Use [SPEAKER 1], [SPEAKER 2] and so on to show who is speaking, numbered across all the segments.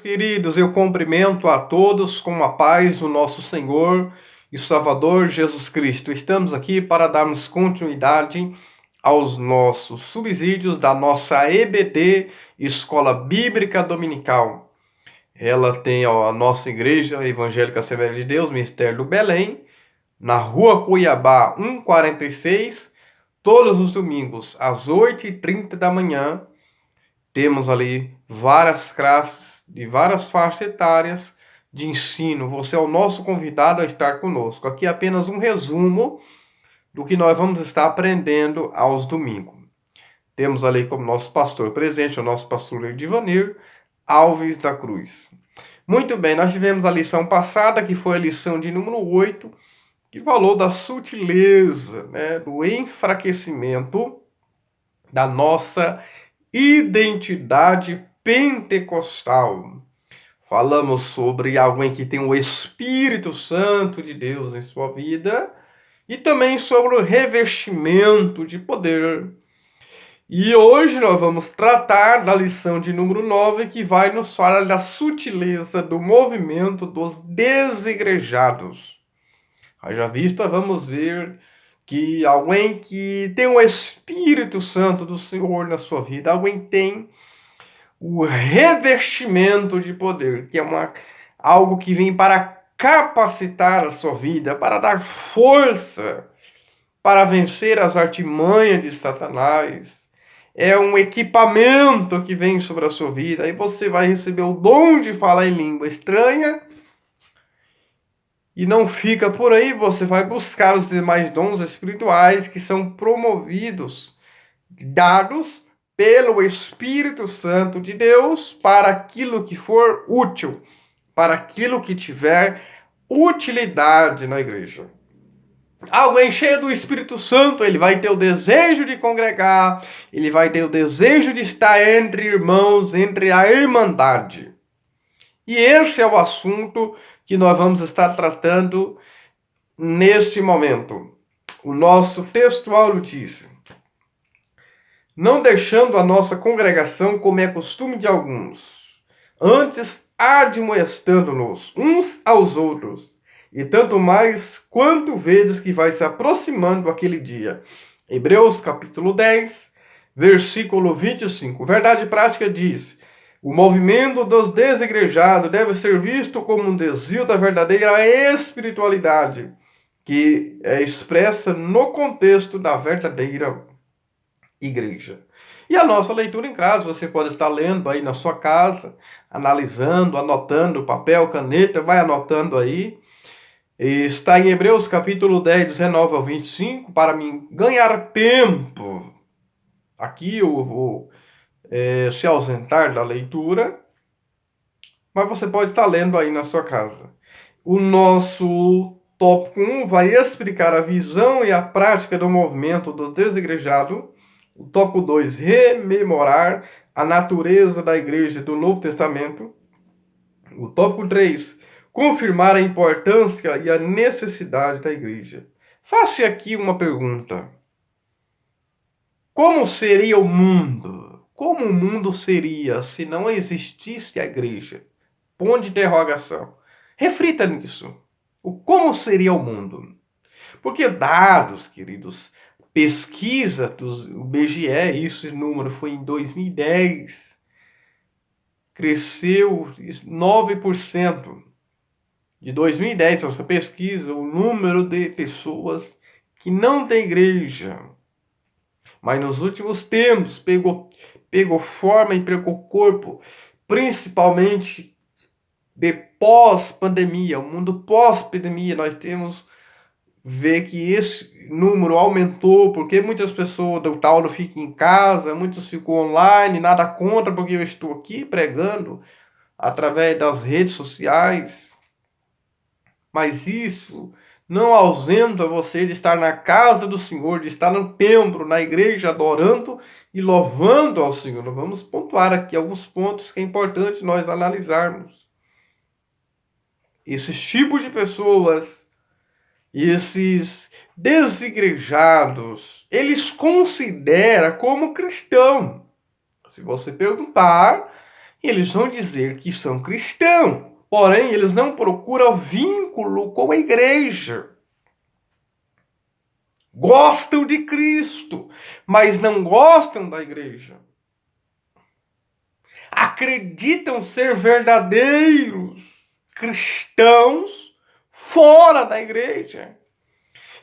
[SPEAKER 1] Queridos, eu cumprimento a todos com a paz do nosso Senhor e Salvador Jesus Cristo. Estamos aqui para darmos continuidade aos nossos subsídios da nossa EBD, Escola Bíblica Dominical. Ela tem a nossa Igreja Evangélica Assembleia de Deus, Ministério do Belém, na Rua Cuiabá 146, todos os domingos às 8h30 da manhã. Temos ali várias classes de várias faixas etárias de ensino. Você é o nosso convidado a estar conosco. Aqui é apenas um resumo do que nós vamos estar aprendendo aos domingos. Temos ali como nosso pastor presente, o nosso pastor Edivanir Alves da Cruz. Muito bem, nós tivemos a lição passada, que foi a lição de número 8, que falou da sutileza, do enfraquecimento da nossa identidade pentecostal. Falamos sobre alguém que tem o Espírito Santo de Deus em sua vida e também sobre o revestimento de poder. E hoje nós vamos tratar da lição de número 9, que vai nos falar da sutileza do movimento dos desigrejados. Haja vista, vamos ver que alguém que tem o Espírito Santo do Senhor na sua vida, alguém tem o revestimento de poder, que é algo que vem para capacitar a sua vida, para dar força, para vencer as artimanhas de Satanás. É um equipamento que vem sobre a sua vida, e você vai receber o dom de falar em língua estranha, e não fica por aí, você vai buscar os demais dons espirituais que são promovidos, dados pelo Espírito Santo de Deus para aquilo que for útil, para aquilo que tiver utilidade na igreja. Alguém cheio do Espírito Santo, ele vai ter o desejo de congregar, ele vai ter o desejo de estar entre irmãos, entre a irmandade. E esse é o assunto que nós vamos estar tratando neste momento. O nosso textual diz: não deixando a nossa congregação como é costume de alguns, antes admoestando-nos uns aos outros, e tanto mais quanto vedes que vai se aproximando aquele dia. Hebreus capítulo 10, versículo 25. Verdade prática diz: o movimento dos desigrejados deve ser visto como um desvio da verdadeira espiritualidade, que é expressa no contexto da verdadeira igreja. E a nossa leitura em casa, você pode estar lendo aí na sua casa, analisando, anotando, papel, caneta, vai anotando aí. Está em Hebreus capítulo 10, 19 ao 25, para mim ganhar tempo. Aqui eu vou se ausentar da leitura, mas você pode estar lendo aí na sua casa. O nosso tópico 1 vai explicar a visão e a prática do movimento do desigrejados. O tópico 2, rememorar a natureza da igreja do Novo Testamento. O tópico 3, confirmar a importância e a necessidade da igreja. Faça aqui uma pergunta. Como seria o mundo? Como o mundo seria se não existisse a igreja? Ponto de interrogação. Reflita nisso. Como seria o mundo? Porque dados, queridos, pesquisa do IBGE, esse número foi em 2010, cresceu 9%. De 2010, essa pesquisa, o número de pessoas que não tem igreja. Mas nos últimos tempos pegou forma e pegou corpo, principalmente de pós-pandemia, o mundo pós-pandemia. Nós temos ver que esse número aumentou, porque muitas pessoas do tal ficam em casa, muitos ficam online, nada contra, porque eu estou aqui pregando através das redes sociais. Mas isso não ausenta você de estar na casa do Senhor, de estar no templo, na igreja, adorando e louvando ao Senhor. Nós vamos pontuar aqui alguns pontos que é importante nós analisarmos. Esses tipos de pessoas, esses desigrejados, eles consideram como cristão. Se você perguntar, Eles vão dizer que são cristãos, porém eles não procuram vínculo com a igreja. Gostam de Cristo, mas não gostam da igreja. Acreditam ser verdadeiros cristãos fora da igreja.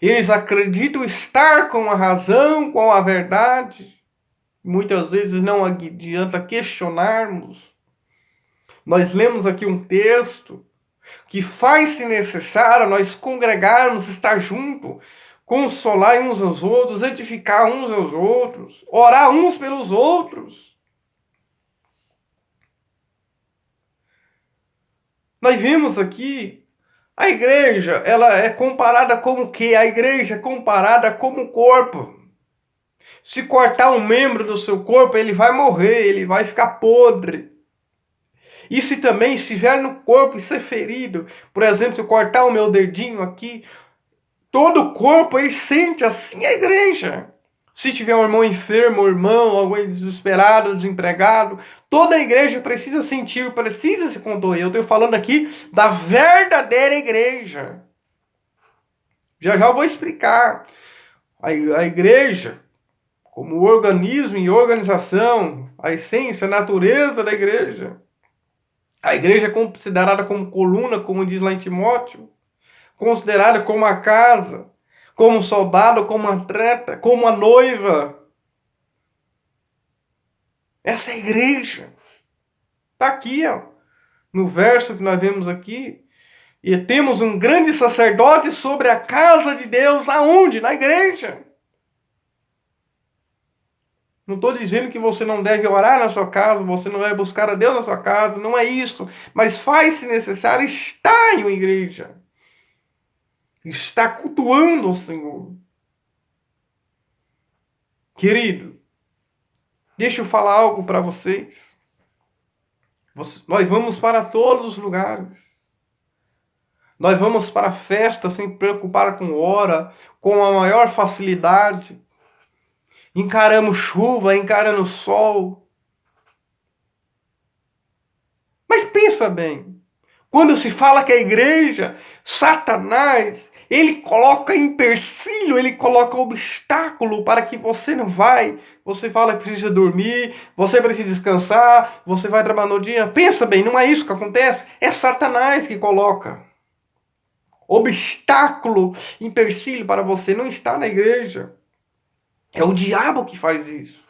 [SPEAKER 1] Eles acreditam estar com a razão, com a verdade. Muitas vezes não adianta questionarmos. Nós lemos aqui um texto que faz-se necessário nós congregarmos, estar junto, consolar uns aos outros, edificar uns aos outros, orar uns pelos outros. Nós vimos aqui, a igreja, ela é comparada como o quê? A igreja é comparada como corpo. Se cortar um membro do seu corpo, ele vai morrer, ele vai ficar podre. E se também estiver no corpo e ser ferido, por exemplo, se eu cortar o meu dedinho aqui, todo o corpo ele sente assim a igreja. Se tiver um irmão enfermo, um irmão, alguém desesperado, desempregado, toda a igreja precisa sentir, precisa se condoer. Eu estou falando aqui da verdadeira igreja. Já eu vou explicar. A igreja, como organismo e organização, a essência, a natureza da igreja. A igreja é considerada como coluna, como diz lá em Timóteo, considerada como a casa, como um soldado, como um atleta, como a noiva. Essa é a igreja. Está aqui, ó, no verso que nós vemos aqui. E temos um grande sacerdote sobre a casa de Deus. Aonde? Na igreja. Não estou dizendo que você não deve orar na sua casa, você não deve buscar a Deus na sua casa, não é isso. Mas faz-se necessário estar em uma igreja. Estar cultuando o Senhor. Querido, deixa eu falar algo para vocês. Nós vamos para todos os lugares. Nós vamos para a festa sem preocupar com hora, com a maior facilidade. Encaramos chuva, encaramos sol. Mas pensa bem, quando se fala que a igreja, Satanás, ele coloca empecilho, ele coloca obstáculo para que você não vai. Você fala que precisa dormir, você precisa descansar, você vai trabalhar no dia. Pensa bem, não é isso que acontece? É Satanás que coloca obstáculo, empecilho para você não estar na igreja. É o diabo que faz isso.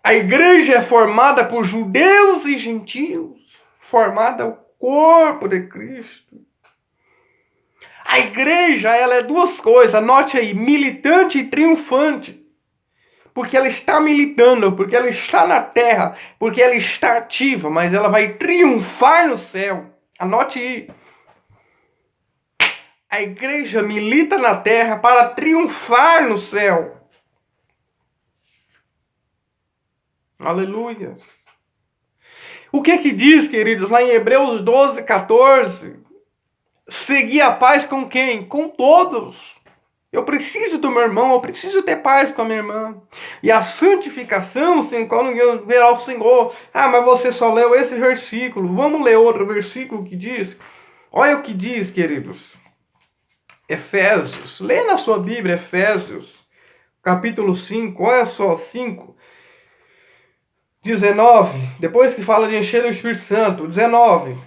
[SPEAKER 1] A igreja é formada por judeus e gentios, formada o corpo de Cristo. A igreja, ela é duas coisas, anote aí, militante e triunfante. Porque ela está militando, porque ela está na terra, porque ela está ativa, mas ela vai triunfar no céu. Anote aí. A igreja milita na terra para triunfar no céu. Aleluia. O que diz, queridos, lá em Hebreus 12, 14? Seguir a paz com quem? Com todos. Eu preciso do meu irmão, eu preciso ter paz com a minha irmã. E a santificação, sem qual ninguém verá o Senhor. Ah, mas você só leu esse versículo. Vamos ler outro versículo que diz. Olha o que diz, queridos. Efésios. Lê na sua Bíblia, Efésios, capítulo 5. Olha só, 5. 19, depois que fala de encher o Espírito Santo, 19,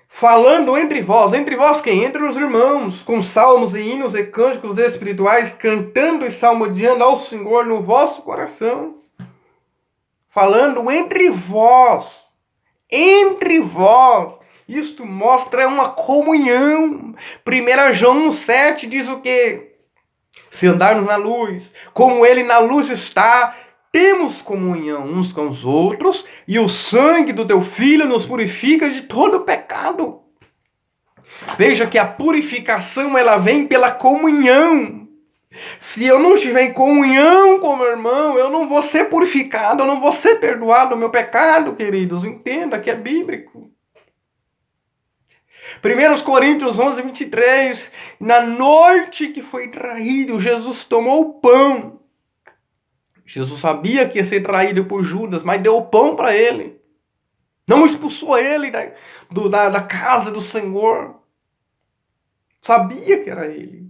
[SPEAKER 1] falando entre vós quem? Entre os irmãos, com salmos e hinos e cânticos espirituais, cantando e salmodiando ao Senhor no vosso coração. Falando entre vós, isto mostra uma comunhão. 1 João 7 diz o quê? Se andarmos na luz, como ele na luz está, temos comunhão uns com os outros, e o sangue do teu Filho nos purifica de todo pecado. Veja que a purificação ela vem pela comunhão. Se eu não estiver em comunhão com meu irmão, eu não vou ser purificado, eu não vou ser perdoado do meu pecado, queridos. Entenda que é bíblico. 1 Coríntios 11, 23. Na noite que foi traído, Jesus tomou o pão. Jesus sabia que ia ser traído por Judas, mas deu o pão para ele. Não expulsou ele da casa do Senhor. Sabia que era ele.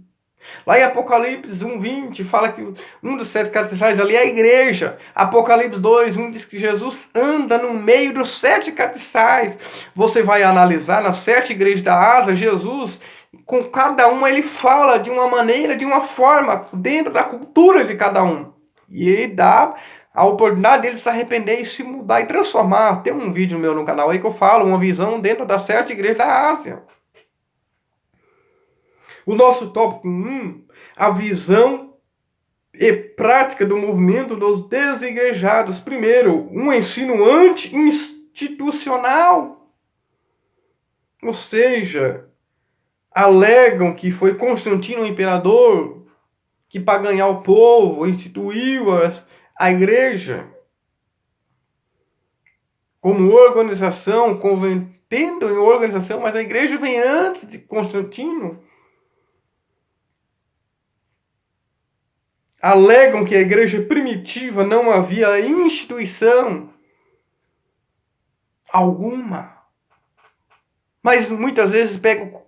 [SPEAKER 1] Lá em Apocalipse 1:20 fala que um dos 7 castiçais ali é a igreja. Apocalipse 2:1 diz que Jesus anda no meio dos 7 castiçais. Você vai analisar nas 7 igrejas da Ásia, Jesus, com cada uma ele fala de uma maneira, de uma forma, dentro da cultura de cada um. E ele dá a oportunidade dele se arrepender e se mudar e transformar. Tem um vídeo meu no canal aí que eu falo, uma visão dentro das 7 igrejas da Ásia. O nosso tópico 1, a visão e prática do movimento dos desigrejados. Primeiro, um ensino anti-institucional. Ou seja, alegam que foi Constantino o imperador que, para ganhar o povo, instituiu a igreja como organização, convertendo em organização, mas a igreja vem antes de Constantino. Alegam que a igreja primitiva não havia instituição alguma. Mas muitas vezes pega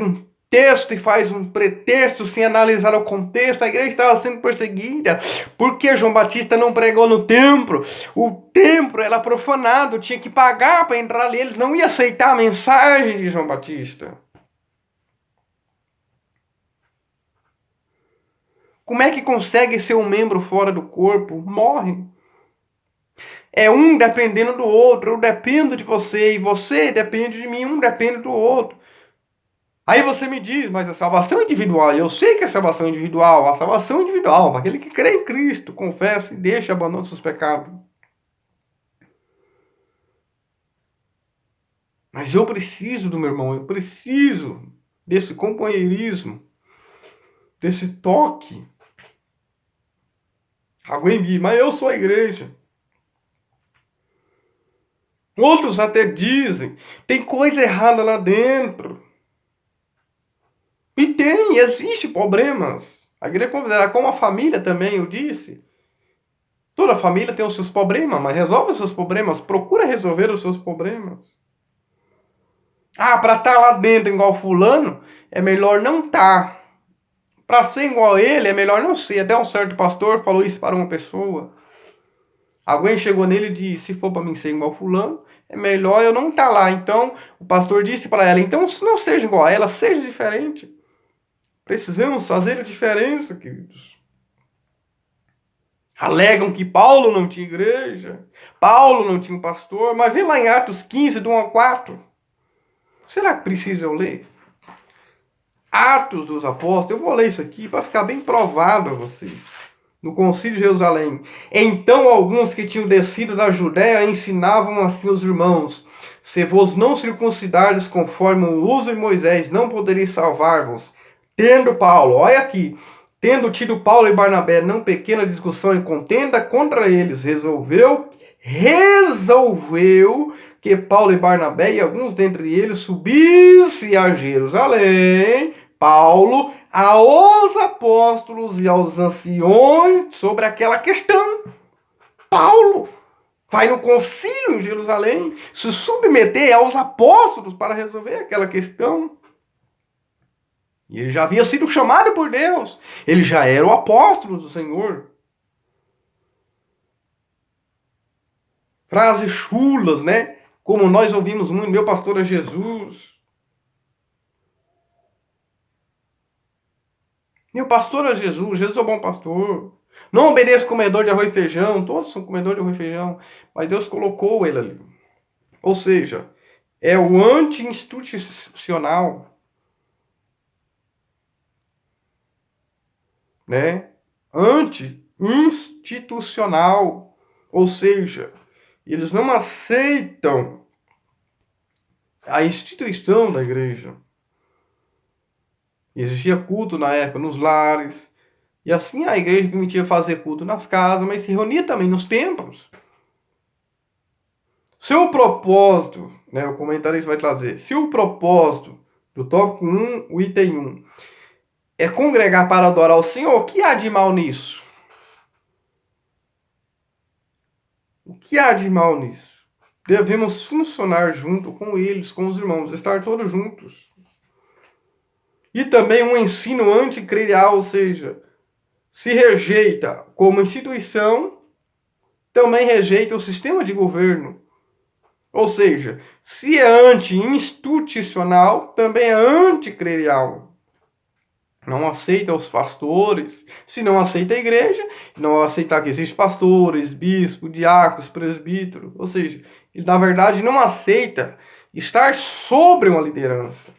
[SPEAKER 1] um texto e faz um pretexto sem analisar o contexto. A igreja estava sendo perseguida porque João Batista não pregou no templo. O templo era profanado, tinha que pagar para entrar ali. Eles não iam aceitar a mensagem de João Batista. Como é que consegue ser um membro fora do corpo? Morre. É um dependendo do outro. Eu dependo de você e você depende de mim. Um depende do outro. Aí você me diz, mas a salvação é individual. Eu sei que é salvação individual. A salvação é individual. Para aquele que crê em Cristo, confessa e deixa, abandona seus pecados. Mas eu preciso do meu irmão. Eu preciso desse companheirismo. Desse toque. Alguém diz, mas eu sou a igreja. Outros até dizem, tem coisa errada lá dentro. E existe problemas. A igreja considera como a família também, eu disse. Toda família tem os seus problemas, mas resolve os seus problemas. Procura resolver os seus problemas. Ah, para estar lá dentro igual fulano, é melhor não estar. Para ser igual a ele, é melhor não ser. Até um certo pastor falou isso para uma pessoa. Alguém chegou nele e disse, se for para mim ser igual fulano, é melhor eu não estar lá. Então, o pastor disse para ela, então não seja igual a ela, seja diferente. Precisamos fazer a diferença, queridos. Alegam que Paulo não tinha igreja, Paulo não tinha um pastor, mas vê lá em Atos 15, do 1-4. Será que precisa eu ler? Atos dos Apóstolos, eu vou ler isso aqui para ficar bem provado a vocês. No Concílio de Jerusalém. Então alguns que tinham descido da Judéia ensinavam assim os irmãos: se vos não circuncidardes conforme o uso de Moisés, não podereis salvar-vos. Tendo Paulo, olha aqui, tendo tido Paulo e Barnabé não pequena discussão e contenda contra eles, resolveu que Paulo e Barnabé e alguns dentre eles subissem a Jerusalém, Paulo, aos apóstolos e aos anciões sobre aquela questão. Paulo vai no concílio em Jerusalém se submeter aos apóstolos para resolver aquela questão. E ele já havia sido chamado por Deus. Ele já era o apóstolo do Senhor. Frases chulas, né? Como nós ouvimos muito, meu pastor é Jesus. Meu pastor é Jesus. Jesus é o bom pastor. Não obedeço comedor de arroz e feijão. Todos são comedores de arroz e feijão. Mas Deus colocou ele ali. Ou seja, é o anti-institucional. Né? Anti-institucional. Ou seja, eles não aceitam a instituição da igreja. Existia culto na época nos lares. E assim a igreja permitia fazer culto nas casas, mas se reunia também nos templos. Seu propósito, né, o comentarista vai trazer, se o propósito do tópico 1, o item 1, é congregar para adorar o Senhor, o que há de mal nisso? O que há de mal nisso? Devemos funcionar junto com eles, com os irmãos, estar todos juntos. E também um ensino anticlerical, ou seja, se rejeita como instituição, também rejeita o sistema de governo. Ou seja, se é anti-institucional, também é anticlerical. Não aceita os pastores, se não aceita a igreja, não aceitar que existem pastores, bispos, diáconos, presbíteros. Ou seja, ele na verdade não aceita estar sobre uma liderança.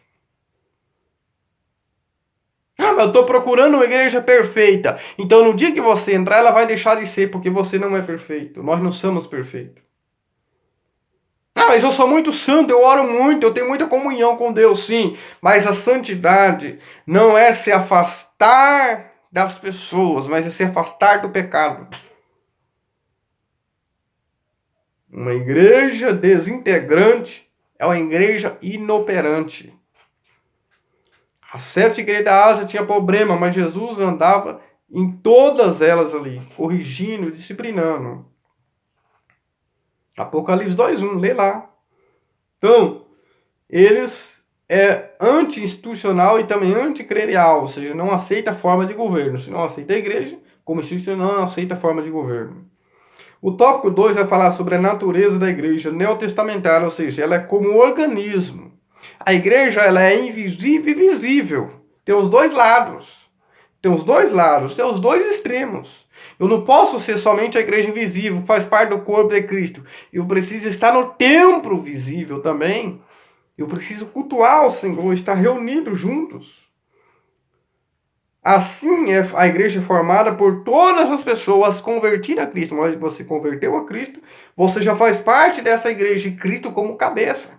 [SPEAKER 1] Ah, mas eu estou procurando uma igreja perfeita. Então no dia que você entrar, ela vai deixar de ser, porque você não é perfeito. Nós não somos perfeitos. Ah, mas eu sou muito santo, eu oro muito, eu tenho muita comunhão com Deus, sim. Mas a santidade não é se afastar das pessoas, mas é se afastar do pecado. Uma igreja desintegrante é uma igreja inoperante. A 7 igrejas da Ásia tinha problema, mas Jesus andava em todas elas ali, corrigindo, disciplinando. Apocalipse 2:1, lê lá. Então, eles é anti-institucional e também anticlerical, ou seja, não aceita a forma de governo. Se não aceita a igreja, como institucional, não aceita a forma de governo. O tópico 2 vai falar sobre a natureza da igreja neotestamentária, ou seja, ela é como um organismo. A igreja ela é invisível e visível. Tem os dois lados. Tem os dois lados, tem os dois extremos. Eu não posso ser somente a igreja invisível, faz parte do corpo de Cristo. Eu preciso estar no templo visível também. Eu preciso cultuar o Senhor, estar reunidos juntos. Assim é a igreja formada por todas as pessoas convertidas a Cristo. Mas você converteu a Cristo, você já faz parte dessa igreja e Cristo como cabeça.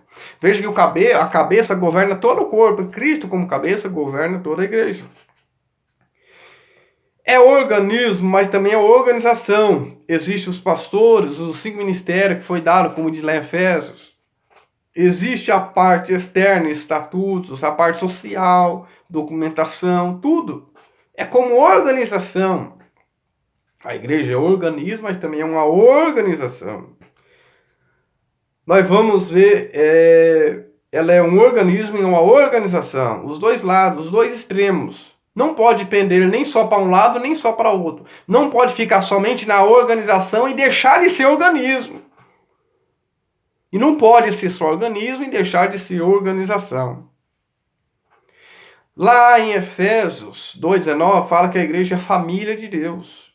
[SPEAKER 1] Veja que a cabeça governa todo o corpo, e Cristo como cabeça governa toda a igreja. É organismo, mas também é organização. Existem os pastores, os 5 ministérios que foi dado, como diz lá em Efésios. Existe a parte externa, estatutos, a parte social, documentação, tudo. É como organização. A igreja é organismo, mas também é uma organização. Nós vamos ver, ela é um organismo e uma organização. Os dois lados, os dois extremos. Não pode pender nem só para um lado, nem só para o outro. Não pode ficar somente na organização e deixar de ser organismo. E não pode ser só organismo e deixar de ser organização. Lá em Efésios 2:19 fala que a igreja é a família de Deus.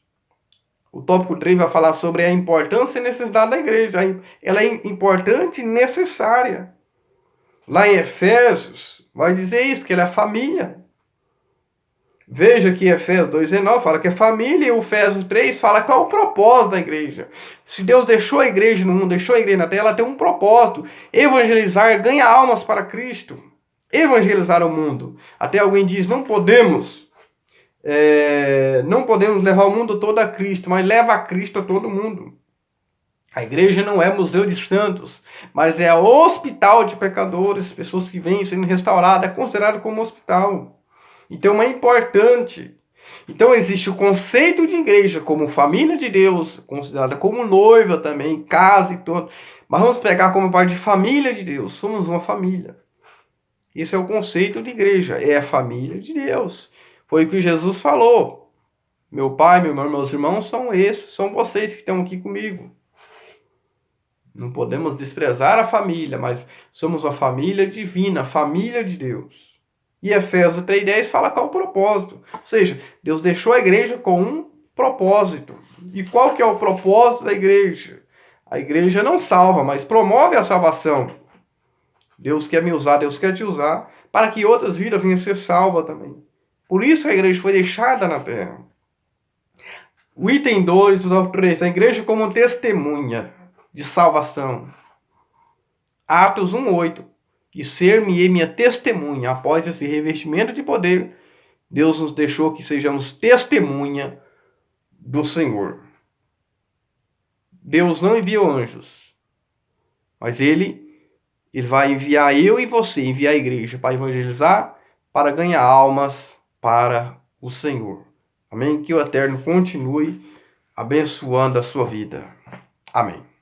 [SPEAKER 1] O tópico 3 vai falar sobre a importância e necessidade da igreja. Ela é importante e necessária. Lá em Efésios vai dizer isso, que ela é a família. Veja que Efésios 2:19 fala que é família, e o Efésios 3 fala qual é o propósito da igreja. Se Deus deixou a igreja no mundo, deixou a igreja na terra, ela tem um propósito: evangelizar, ganhar almas para Cristo. Evangelizar o mundo. Até alguém diz, não podemos levar o mundo todo a Cristo, mas leva a Cristo a todo mundo. A igreja não é museu de santos, mas é hospital de pecadores, pessoas que vêm sendo restauradas, é considerado como hospital. Então é importante. Então existe o conceito de igreja como família de Deus, considerada como noiva também, casa e tudo. Mas vamos pegar como parte de família de Deus. Somos uma família. Esse é o conceito de igreja, é a família de Deus. Foi o que Jesus falou. Meu pai, meu irmão, meus irmãos são esses, são vocês que estão aqui comigo. Não podemos desprezar a família, mas somos a família divina, a família de Deus. E Efésios 3:10 fala qual é o propósito. Ou seja, Deus deixou a igreja com um propósito. E qual que é o propósito da igreja? A igreja não salva, mas promove a salvação. Deus quer me usar, Deus quer te usar, para que outras vidas venham a ser salvas também. Por isso a igreja foi deixada na terra. O item 2 do tópico 3, a igreja como testemunha de salvação. Atos 1:8. E ser-me-ei minha testemunha. Após esse revestimento de poder, Deus nos deixou que sejamos testemunha do Senhor. Deus não enviou anjos, mas Ele vai enviar eu e você, enviar a igreja para evangelizar, para ganhar almas para o Senhor. Amém? Que o Eterno continue abençoando a sua vida. Amém.